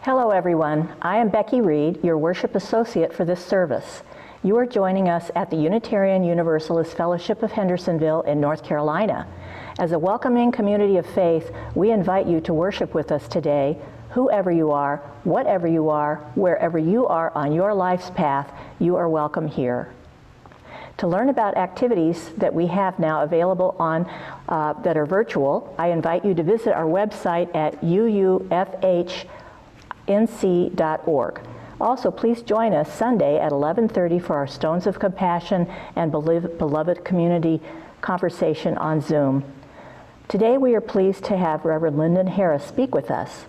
Hello everyone, I am Becky Reed, your worship associate for this service. You are joining us at the Unitarian Universalist Fellowship of Hendersonville in North Carolina. As a welcoming community of faith, we invite you to worship with us today, whoever you are, whatever you are, wherever you are on your life's path, you are welcome here. To learn about activities that we have now available on that are virtual, I invite you to visit our website at uufhnc.org. Also, please join us Sunday at 11:30 for our Stones of Compassion and Beloved Community conversation on Zoom. Today we are pleased to have Reverend Lyndon Harris speak with us.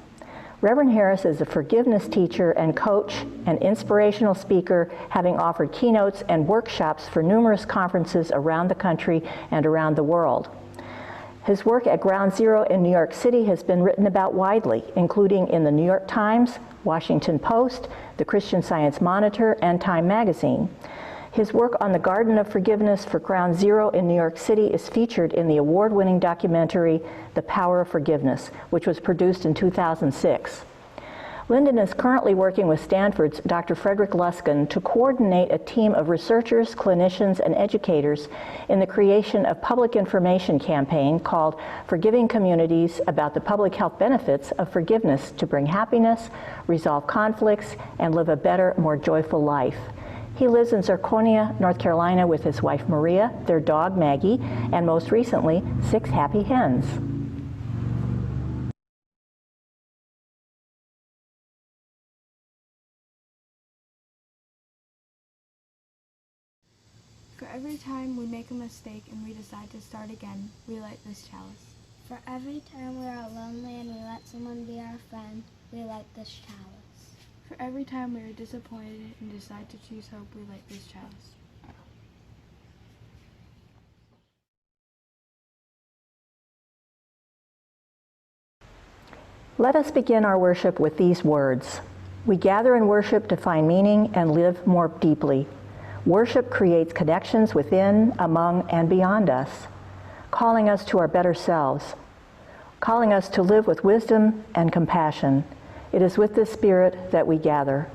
Reverend Harris is a forgiveness teacher and coach and inspirational speaker, having offered keynotes and workshops for numerous conferences around the country and around the world. His work at Ground Zero in New York City has been written about widely, including in the New York Times, Washington Post, the Christian Science Monitor, and Time magazine. His work on the Garden of Forgiveness for Ground Zero in New York City is featured in the award-winning documentary, The Power of Forgiveness, which was produced in 2006. Lyndon is currently working with Stanford's Dr. Frederick Luskin to coordinate a team of researchers, clinicians, and educators in the creation of public information campaign called Forgiving Communities about the public health benefits of forgiveness to bring happiness, resolve conflicts, and live a better, more joyful life. He lives in Zirconia, North Carolina with his wife Maria, their dog Maggie, and most recently, 6 happy hens. For every time we make a mistake and we decide to start again, we light this chalice. For every time we are lonely and we let someone be our friend, we light this chalice. For every time we are disappointed and decide to choose hope, we light this chalice. Let us begin our worship with these words. We gather in worship to find meaning and live more deeply. Worship creates connections within, among, and beyond us, calling us to our better selves, calling us to live with wisdom and compassion. It is with this spirit that we gather.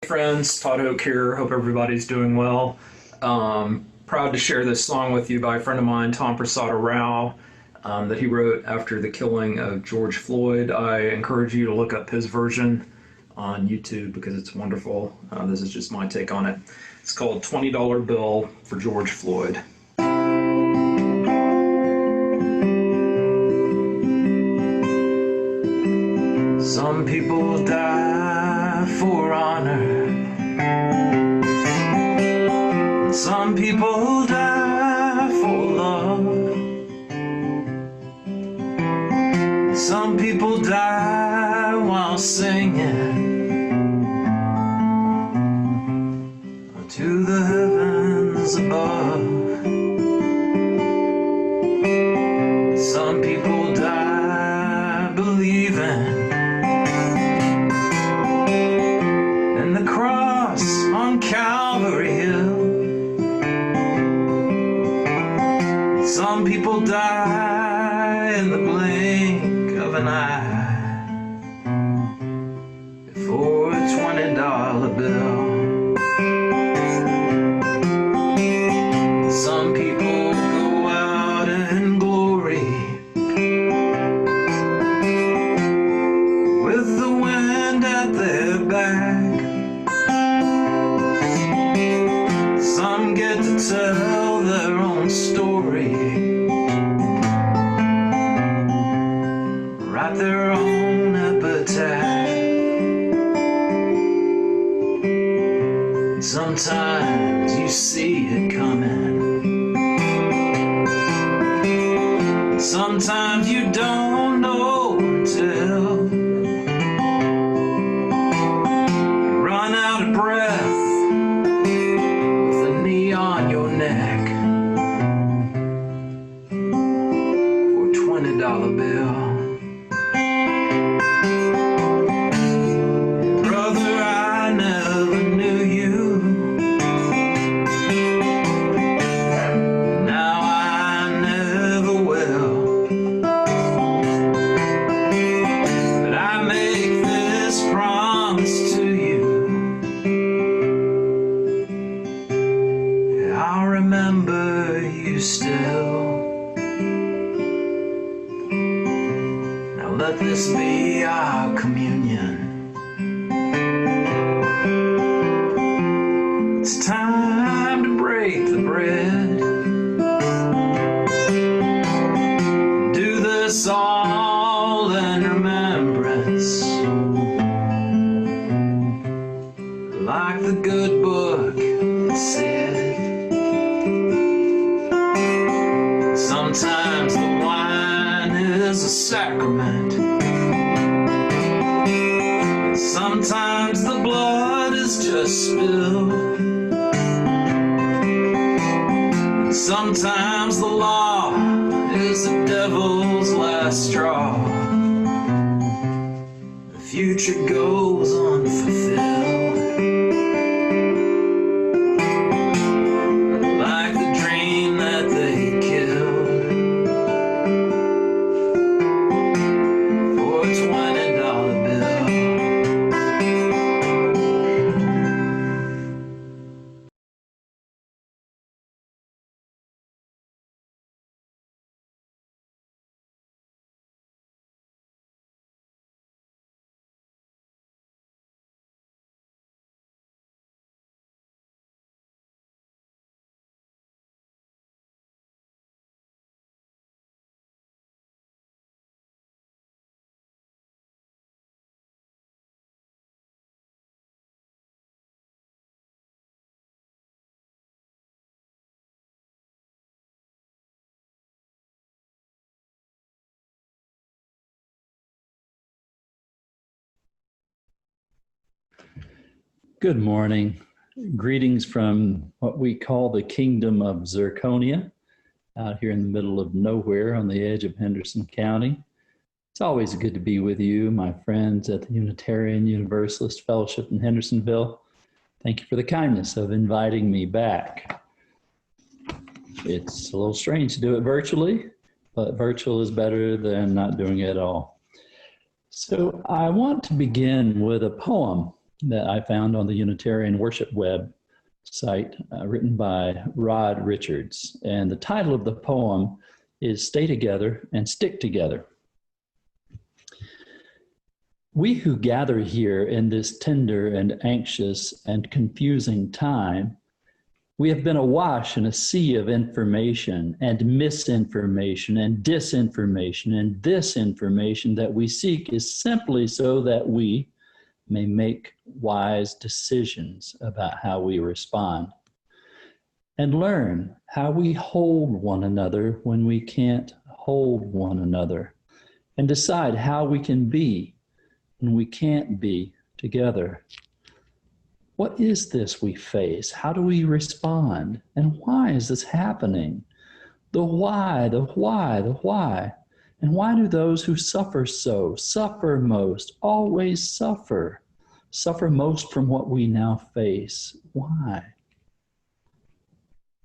Hey friends, Todd Oak here. Hope everybody's doing well. Proud to share this song with you by a friend of mine, Tom Prasada Rao, that he wrote after the killing of George Floyd. I encourage you to look up his version on YouTube because it's wonderful. This is just my take on it. It's called $20 Bill for George Floyd. Some people die for honor. Some people die for love. Some people die while singing to the heavens above. Some people die believing in the cross on Calvary Hill. Some people die in the blink of an eye for a $20 bill. Some people go out in glory with the wind at their back. Some get to tell their own story, write their own epitaph. Sometimes you see it coming. Sometimes you don't know until you run out of breath with a knee on your neck for a $20 bill. Brother, I never Sometimes the blood is just spilled. Sometimes the law is the devil's last straw. The future goes unfulfilled, like the dream that they killed for a $20 bill. Good morning. Greetings from what we call the Kingdom of Zirconia, out here in the middle of nowhere on the edge of Henderson County. It's always good to be with you, my friends at the Unitarian Universalist Fellowship in Hendersonville. Thank you for the kindness of inviting me back. It's a little strange to do it virtually, but virtual is better than not doing it at all. So I want to begin with a poem that I found on the Unitarian Worship web site, written by Rod Richards. And the title of the poem is Stay Together and Stick Together. We who gather here in this tender and anxious and confusing time, we have been awash in a sea of information and misinformation and disinformation, and this information that we seek is simply so that we may make wise decisions about how we respond and learn how we hold one another when we can't hold one another, and decide how we can be when we can't be together. What is this we face? How do we respond? And why is this happening? The why, the why, the why. And why do those who suffer so, suffer most, always suffer most from what we now face? Why?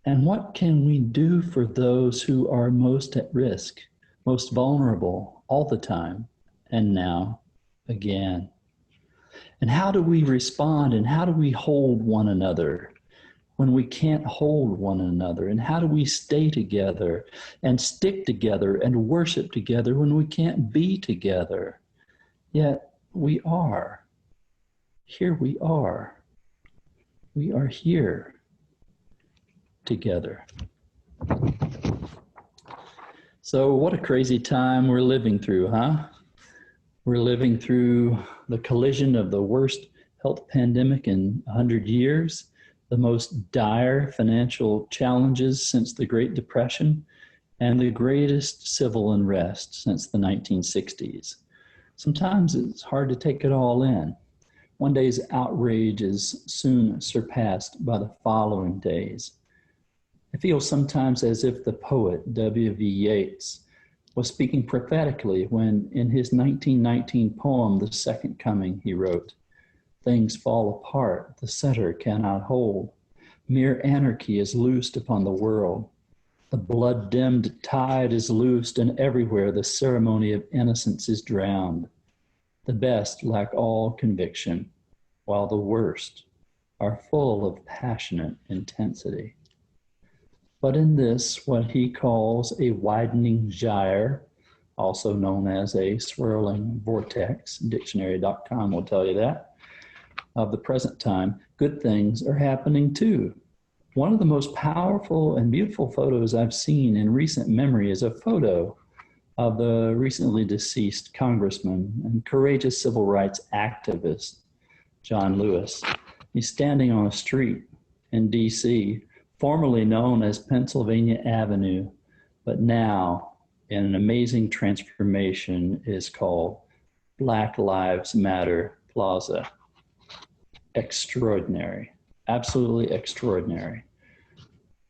And what can we do for those who are most at risk, most vulnerable all the time, and now again? And how do we respond, and how do we hold one another when we can't hold one another? And how do we stay together and stick together and worship together when we can't be together? Yet we are. Here we are. We are here together. So what a crazy time we're living through, huh? We're living through the collision of the worst health pandemic in 100 years, the most dire financial challenges since the Great Depression, and the greatest civil unrest since the 1960s. Sometimes it's hard to take it all in. One day's outrage is soon surpassed by the following days. I feel sometimes as if the poet W.V. Yeats was speaking prophetically when, in his 1919 poem, The Second Coming, he wrote, "Things fall apart, the center cannot hold. Mere anarchy is loosed upon the world. The blood-dimmed tide is loosed, and everywhere the ceremony of innocence is drowned. The best lack all conviction, while the worst are full of passionate intensity." But in this, what he calls a widening gyre, also known as a swirling vortex, dictionary.com will tell you that, of the present time, good things are happening too. One of the most powerful and beautiful photos I've seen in recent memory is a photo of the recently deceased congressman and courageous civil rights activist, John Lewis. He's standing on a street in DC, formerly known as Pennsylvania Avenue, but now in an amazing transformation is called Black Lives Matter Plaza. extraordinary, absolutely extraordinary.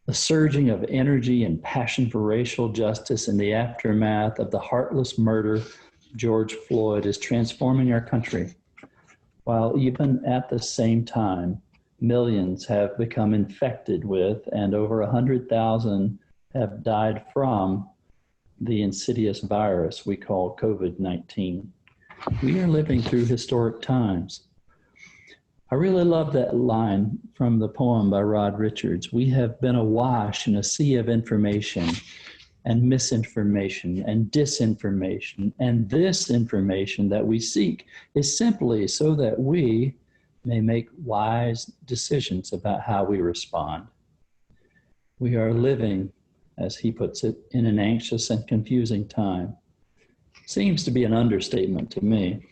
The surging of energy and passion for racial justice in the aftermath of the heartless murder of George Floyd is transforming our country, while even at the same time, millions have become infected with and over 100,000 have died from the insidious virus we call COVID-19. We are living through historic times. I really love that line from the poem by Rod Richards. We have been awash in a sea of information and misinformation and disinformation, and this information that we seek is simply so that we may make wise decisions about how we respond. We are living, as he puts it, in an anxious and confusing time. Seems to be an understatement to me.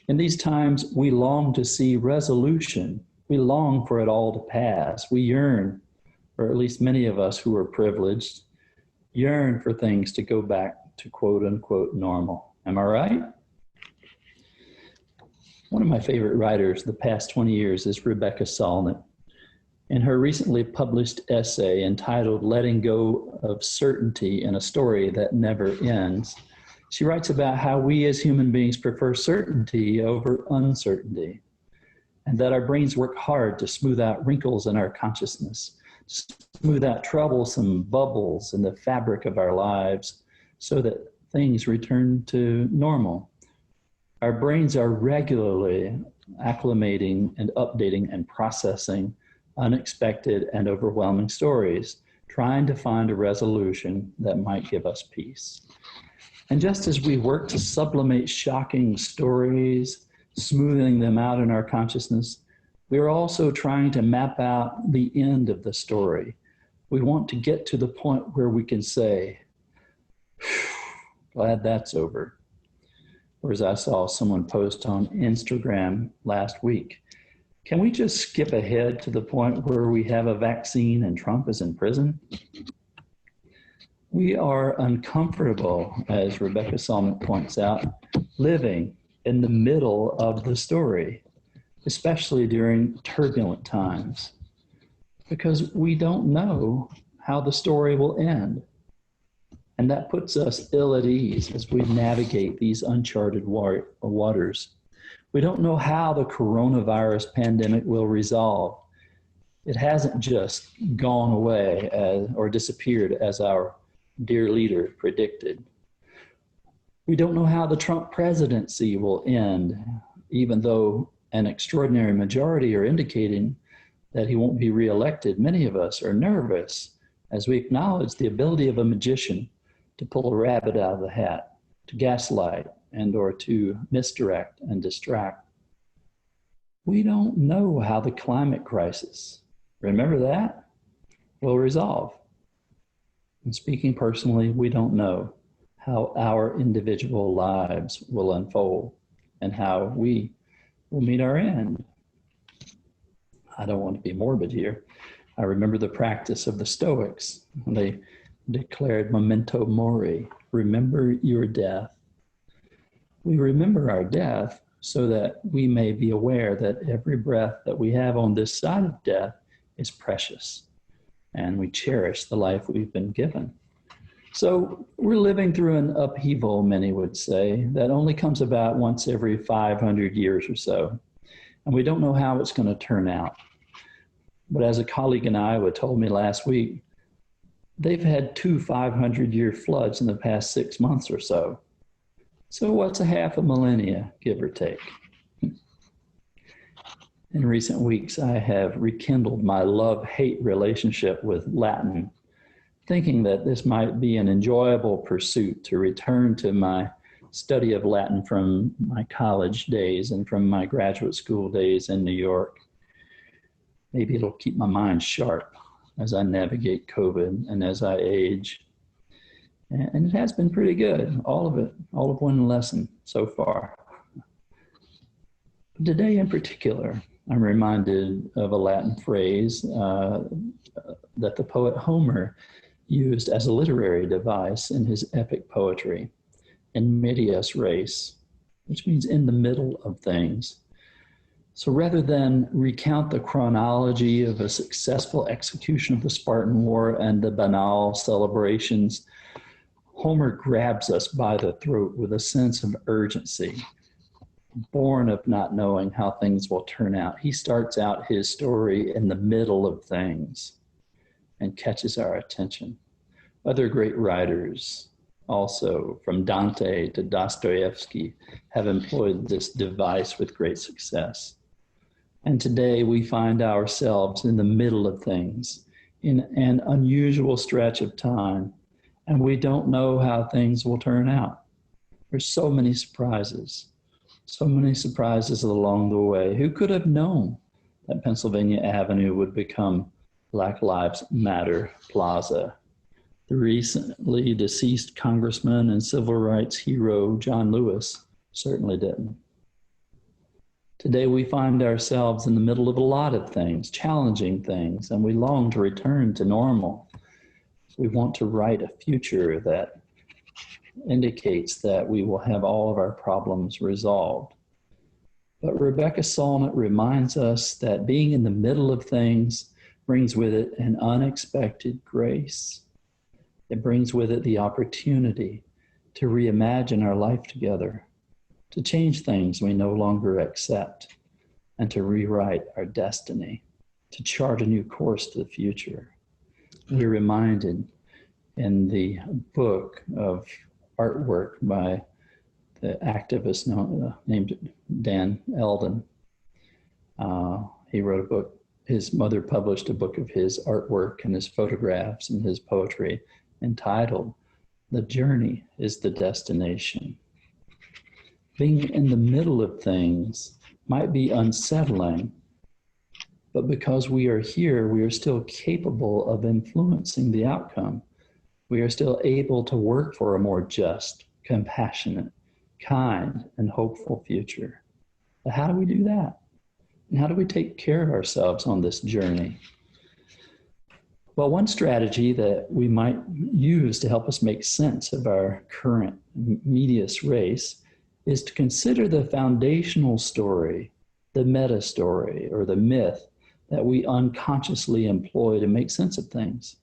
In these times, we long to see resolution. We long for it all to pass. We yearn, or at least many of us who are privileged, yearn for things to go back to quote unquote normal. Am I right? One of my favorite writers the past 20 years is Rebecca Solnit. In her recently published essay entitled Letting Go of Certainty in a Story That Never Ends, she writes about how we as human beings prefer certainty over uncertainty, and that our brains work hard to smooth out wrinkles in our consciousness, smooth out troublesome bubbles in the fabric of our lives so that things return to normal. Our brains are regularly acclimating and updating and processing unexpected and overwhelming stories, trying to find a resolution that might give us peace. And just as we work to sublimate shocking stories, smoothing them out in our consciousness, we are also trying to map out the end of the story. We want to get to the point where we can say, glad that's over. Or as I saw someone post on Instagram last week, can we just skip ahead to the point where we have a vaccine and Trump is in prison? We are uncomfortable, as Rebecca Solnit points out, living in the middle of the story, especially during turbulent times, because we don't know how the story will end. And that puts us ill at ease as we navigate these uncharted waters. We don't know how the coronavirus pandemic will resolve. It hasn't just gone away or disappeared as our dear leader predicted. We don't know how the Trump presidency will end, even though an extraordinary majority are indicating that he won't be reelected. Many of us are nervous as we acknowledge the ability of a magician to pull a rabbit out of the hat, to gaslight and or to misdirect and distract. We don't know how the climate crisis, remember that, will resolve. And speaking personally, we don't know how our individual lives will unfold and how we will meet our end. I don't want to be morbid here. I remember the practice of the Stoics when they declared memento mori, remember your death. We remember our death so that we may be aware that every breath that we have on this side of death is precious, and we cherish the life we've been given. So we're living through an upheaval, many would say, that only comes about once every 500 years or so. And we don't know how it's going to turn out. But as a colleague in Iowa told me last week, they've had 2 500-year floods in the past 6 months or so. So what's a half a millennia, give or take? In recent weeks, I have rekindled my love-hate relationship with Latin, thinking that this might be an enjoyable pursuit to return to my study of Latin from my college days and from my graduate school days in New York. Maybe it'll keep my mind sharp as I navigate COVID and as I age. And it has been pretty good, all of it, all of one lesson so far. Today in particular, I'm reminded of a Latin phrase that the poet Homer used as a literary device in his epic poetry, in medias res, which means in the middle of things. So rather than recount the chronology of a successful execution of the Spartan War and the banal celebrations, Homer grabs us by the throat with a sense of urgency, born of not knowing how things will turn out. He starts out his story in the middle of things and catches our attention. Other great writers, also from Dante to Dostoevsky, have employed this device with great success. And today we find ourselves in the middle of things, in an unusual stretch of time, and we don't know how things will turn out. There's so many surprises along the way. Who could have known that Pennsylvania Avenue would become Black Lives Matter Plaza? The recently deceased congressman and civil rights hero John Lewis certainly didn't. Today we find ourselves in the middle of a lot of things, challenging things, and we long to return to normal. We want to write a future that indicates that we will have all of our problems resolved. But Rebecca Solnit reminds us that being in the middle of things brings with it an unexpected grace. It brings with it the opportunity to reimagine our life together, to change things we no longer accept, and to rewrite our destiny, to chart a new course to the future. We're reminded in the book of artwork by the activist named Dan Eldon. He wrote a book. His mother published a book of his artwork and his photographs and his poetry entitled "The Journey is the Destination." Being in the middle of things might be unsettling, but because we are here, we are still capable of influencing the outcome. We are still able to work for a more just, compassionate, kind, and hopeful future. But how do we do that? And how do we take care of ourselves on this journey? Well, one strategy that we might use to help us make sense of our current medias res is to consider the foundational story, the meta story, or the myth that we unconsciously employ to make sense of things.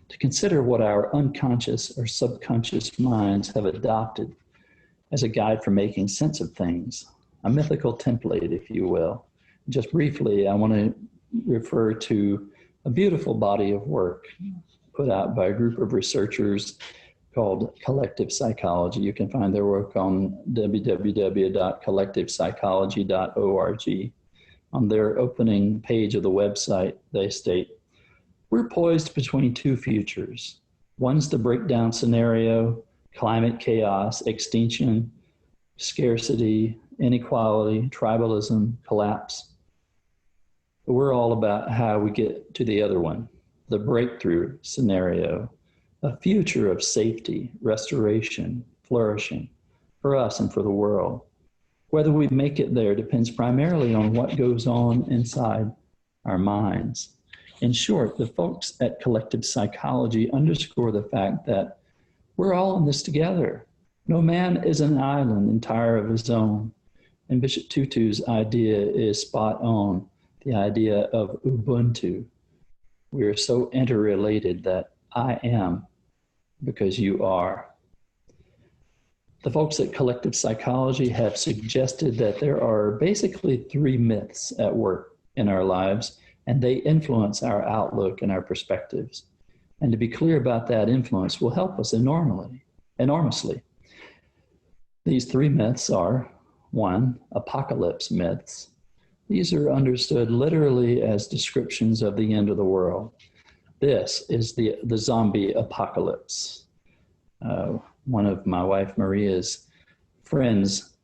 To consider what our unconscious or subconscious minds have adopted as a guide for making sense of things, a mythical template, if you will. Just briefly, I want to refer to a beautiful body of work put out by a group of researchers called Collective Psychology. You can find their work on www.collectivepsychology.org. On their opening page of the website, they state, "We're poised between two futures. One's the breakdown scenario, climate chaos, extinction, scarcity, inequality, tribalism, collapse. But we're all about how we get to the other one, the breakthrough scenario, a future of safety, restoration, flourishing for us and for the world. Whether we make it there depends primarily on what goes on inside our minds." In short, the folks at Collective Psychology underscore the fact that we're all in this together. No man is an island entire of his own. And Bishop Tutu's idea is spot on, the idea of Ubuntu. We are so interrelated that I am because you are. The folks at Collective Psychology have suggested that there are basically three myths at work in our lives, and they influence our outlook and our perspectives. And to be clear about that influence will help us enormously. These three myths are: one, apocalypse myths. These are understood literally as descriptions of the end of the world. This is the zombie apocalypse. One of my wife Maria's friends'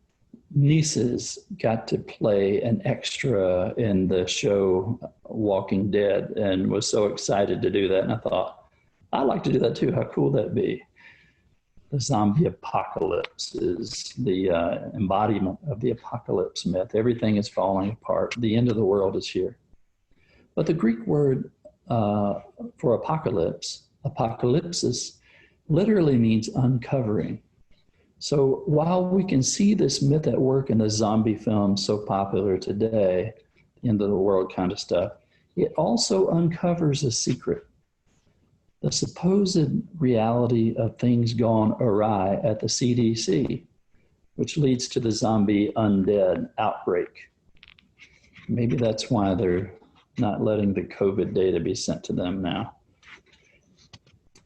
nieces got to play an extra in the show Walking Dead and was so excited to do that. And I thought, I'd like to do that too. How cool that'd be. The zombie apocalypse is the embodiment of the apocalypse myth. Everything is falling apart. The end of the world is here. But the Greek word for apocalypse, apocalypsis, literally means uncovering. So while we can see this myth at work in the zombie films so popular today, end of the world kind of stuff, it also uncovers a secret. The supposed reality of things gone awry at the CDC, which leads to the zombie undead outbreak. Maybe that's why they're not letting the COVID data be sent to them now.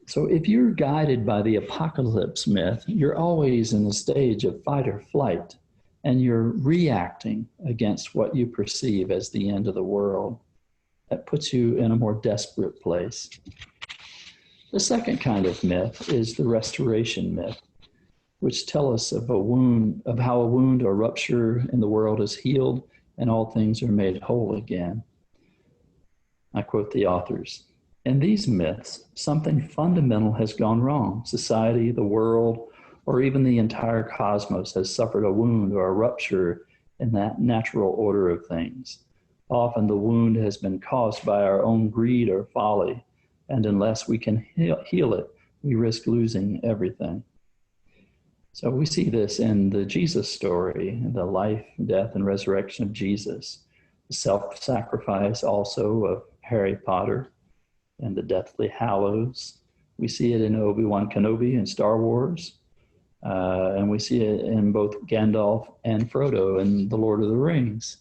So if you're guided by the apocalypse myth, you're always in the stage of fight or flight, and you're reacting against what you perceive as the end of the world. That puts you in a more desperate place. The second kind of myth is the restoration myth, which tell us of how a wound or rupture in the world is healed and all things are made whole again. I quote the authors. In these myths, something fundamental has gone wrong. Society, the world, or even the entire cosmos has suffered a wound or a rupture in that natural order of things. Often the wound has been caused by our own greed or folly, and unless we can heal it, we risk losing everything. So we see this in the Jesus story, the life, death, and resurrection of Jesus, the self-sacrifice also of Harry Potter, and the Deathly Hallows. We see it in Obi-Wan Kenobi in Star Wars, and we see it in both Gandalf and Frodo in The Lord of the Rings.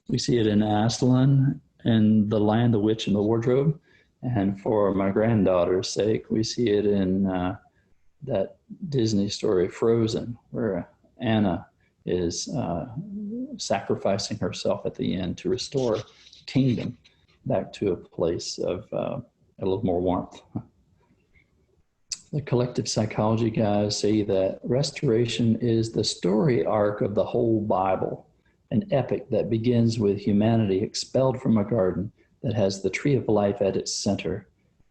We see it in Aslan and The Lion, the Witch, and the Wardrobe. And for my granddaughter's sake, we see it in that Disney story, Frozen, where Anna is sacrificing herself at the end to restore the kingdom back to a place of a little more warmth. The collective psychology guys say that restoration is the story arc of the whole Bible, an epic that begins with humanity expelled from a garden that has the tree of life at its center,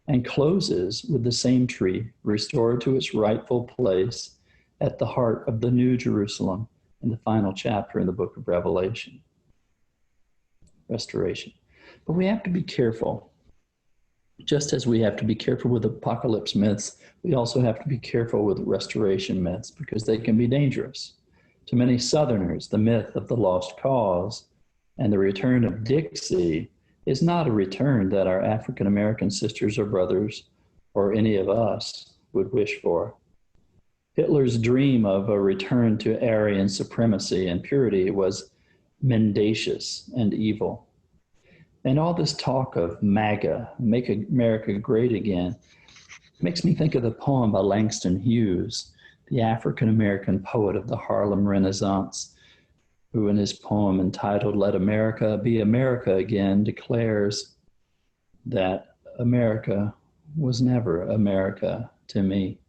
and closes with the same tree restored to its rightful place at the heart of the New Jerusalem in the final chapter in the book of Revelation. Restoration. But we have to be careful. Just as we have to be careful with apocalypse myths, we also have to be careful with restoration myths because they can be dangerous. To many Southerners, the myth of the lost cause and the return of Dixie is not a return that our African American sisters or brothers or any of us would wish for. Hitler's dream of a return to Aryan supremacy and purity was mendacious and evil. And all this talk of MAGA, Make America Great Again, makes me think of the poem by Langston Hughes, the African-American poet of the Harlem Renaissance, who in his poem entitled Let America Be America Again declares that America was never America to me.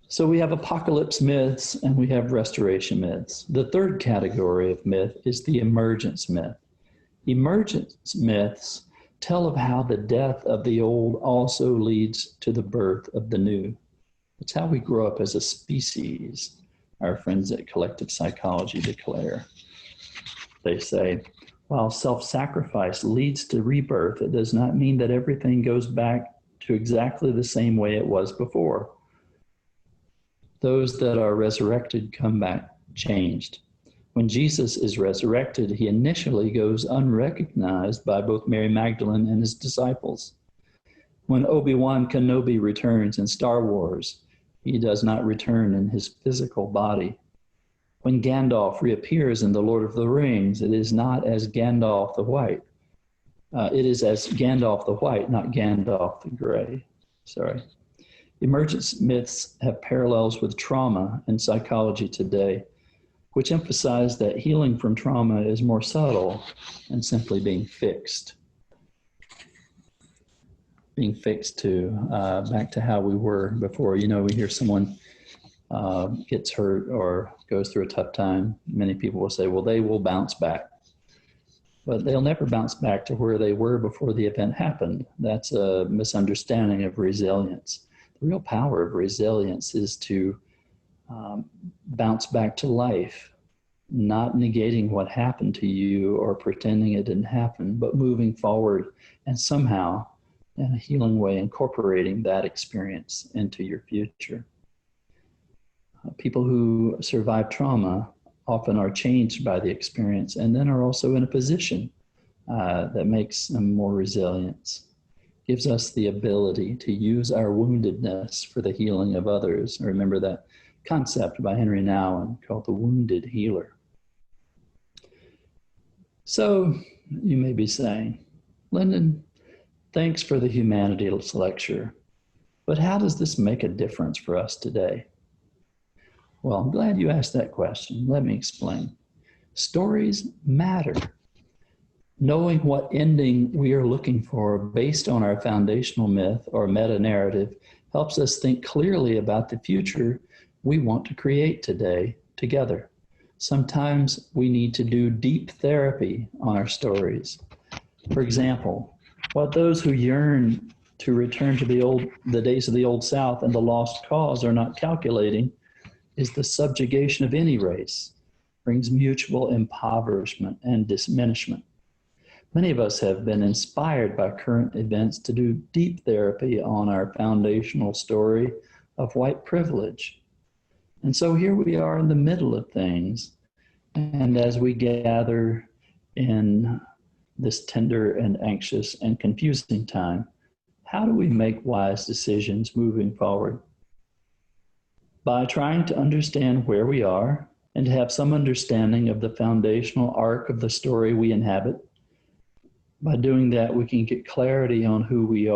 So we have apocalypse myths and we have restoration myths. The third category of myth is the emergence myth. Emergence myths tell of how the death of the old also leads to the birth of the new. It's how we grow up as a species, our friends at Collective Psychology declare. They say, while self-sacrifice leads to rebirth, it does not mean that everything goes back to exactly the same way it was before. Those that are resurrected come back changed. When Jesus is resurrected, he initially goes unrecognized by both Mary Magdalene and his disciples. When Obi-Wan Kenobi returns in Star Wars, he does not return in his physical body. When Gandalf reappears in The Lord of the Rings, it is not as Gandalf the White. It is as Gandalf the White, not Gandalf the Gray. Sorry. Emergence myths have parallels with trauma in psychology today, which emphasize that healing from trauma is more subtle than simply being fixed. Being fixed to back to how we were before. You know, we hear someone gets hurt or goes through a tough time. Many people will say, well, they will bounce back. But they'll never bounce back to where they were before the event happened. That's a misunderstanding of resilience. The real power of resilience is to bounce back to life, not negating what happened to you or pretending it didn't happen, but moving forward and somehow in a healing way incorporating that experience into your future. People who survive trauma often are changed by the experience and then are also in a position that makes them more resilient, gives us the ability to use our woundedness for the healing of others. Remember that concept by Henry Nouwen called the wounded healer. So you may be saying, Lyndon, thanks for the humanities lecture, but how does this make a difference for us today? Well, I'm glad you asked that question. Let me explain. Stories matter. Knowing what ending we are looking for based on our foundational myth or meta-narrative helps us think clearly about the future we want to create today together. Sometimes we need to do deep therapy on our stories. For example, what those who yearn to return to the days of the Old South and the lost cause are not calculating is the subjugation of any race brings mutual impoverishment and diminishment. Many of us have been inspired by current events to do deep therapy on our foundational story of white privilege. And so here we are in the middle of things. And as we gather in this tender and anxious and confusing time, how do we make wise decisions moving forward? By trying to understand where we are and to have some understanding of the foundational arc of the story we inhabit. By doing that, we can get clarity on who we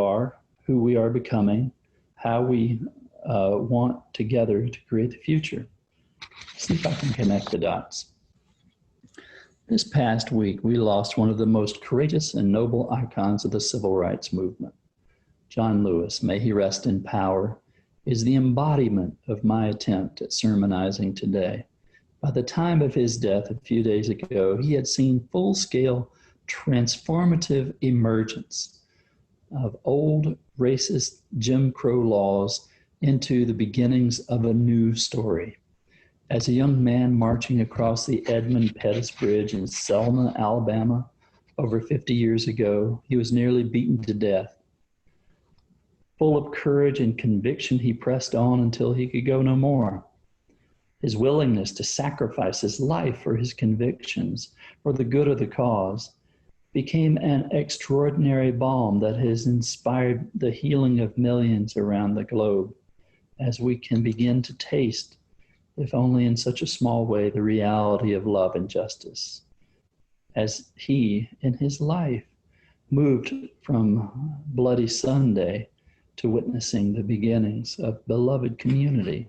are becoming, how we want together to create the future. See if I can connect the dots. This past week, we lost one of the most courageous and noble icons of the civil rights movement. John Lewis, may he rest in power, is the embodiment of my attempt at sermonizing today. By the time of his death a few days ago, he had seen full-scale transformative emergence of old racist Jim Crow laws into the beginnings of a new story. As a young man marching across the Edmund Pettus Bridge in Selma, Alabama, over 50 years ago, he was nearly beaten to death. Full of courage and conviction, he pressed on until he could go no more. His willingness to sacrifice his life for his convictions, for the good of the cause, became an extraordinary balm that has inspired the healing of millions around the globe, as we can begin to taste, if only in such a small way, the reality of love and justice. As he, in his life, moved from Bloody Sunday to witnessing the beginnings of beloved community.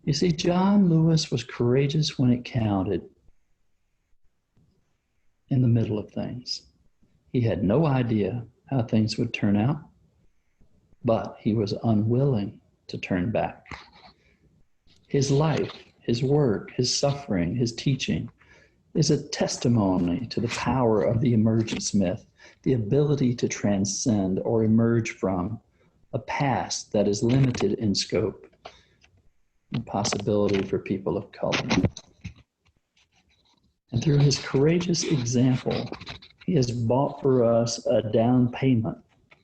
You see, John Lewis was courageous when it counted in the middle of things. He had no idea how things would turn out, but he was unwilling to turn back. His life, his work, his suffering, his teaching is a testimony to the power of the emergence myth, the ability to transcend or emerge from a past that is limited in scope and possibility for people of color. And through his courageous example, he has bought for us a down payment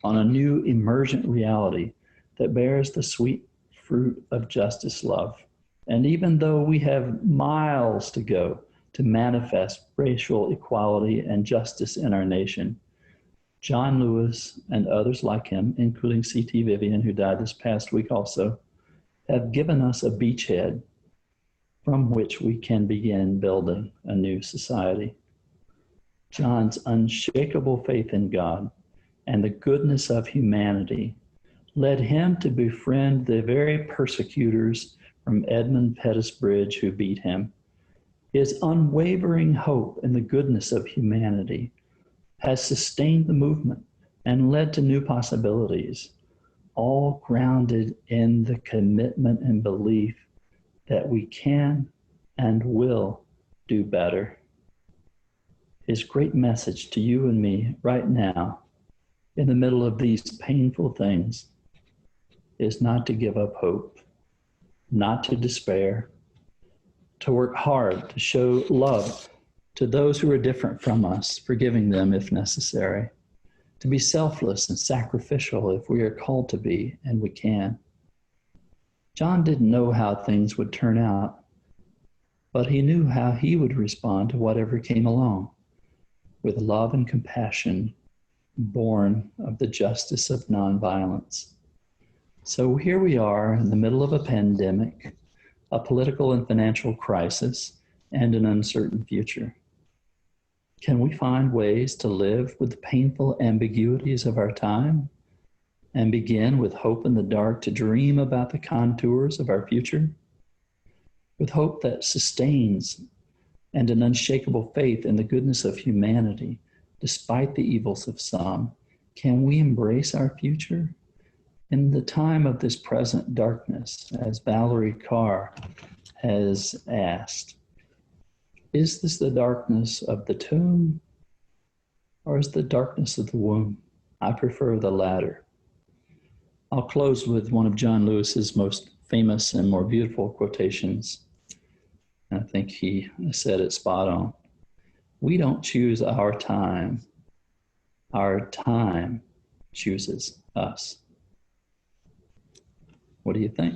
on a new emergent reality that bears the sweet fruit of justice love. And even though we have miles to go to manifest racial equality and justice in our nation, John Lewis and others like him, including C.T. Vivian, who died this past week also, have given us a beachhead from which we can begin building a new society. John's unshakable faith in God and the goodness of humanity led him to befriend the very persecutors from Edmund Pettus Bridge who beat him. His unwavering hope in the goodness of humanity has sustained the movement and led to new possibilities, all grounded in the commitment and belief that we can and will do better. His great message to you and me right now, in the middle of these painful things, is not to give up hope, not to despair, to work hard to show love to those who are different from us, forgiving them if necessary, to be selfless and sacrificial if we are called to be and we can. John didn't know how things would turn out, but he knew how he would respond to whatever came along, with love and compassion born of the justice of nonviolence. So here we are in the middle of a pandemic, a political and financial crisis, and an uncertain future. Can we find ways to live with the painful ambiguities of our time and begin with hope in the dark to dream about the contours of our future? With hope that sustains and an unshakable faith in the goodness of humanity, despite the evils of some, can we embrace our future? In the time of this present darkness, as Valerie Carr has asked, is this the darkness of the tomb or is the darkness of the womb? I prefer the latter. I'll close with one of John Lewis's most famous and more beautiful quotations. I think he said it spot on. We don't choose our time chooses us. What do you think?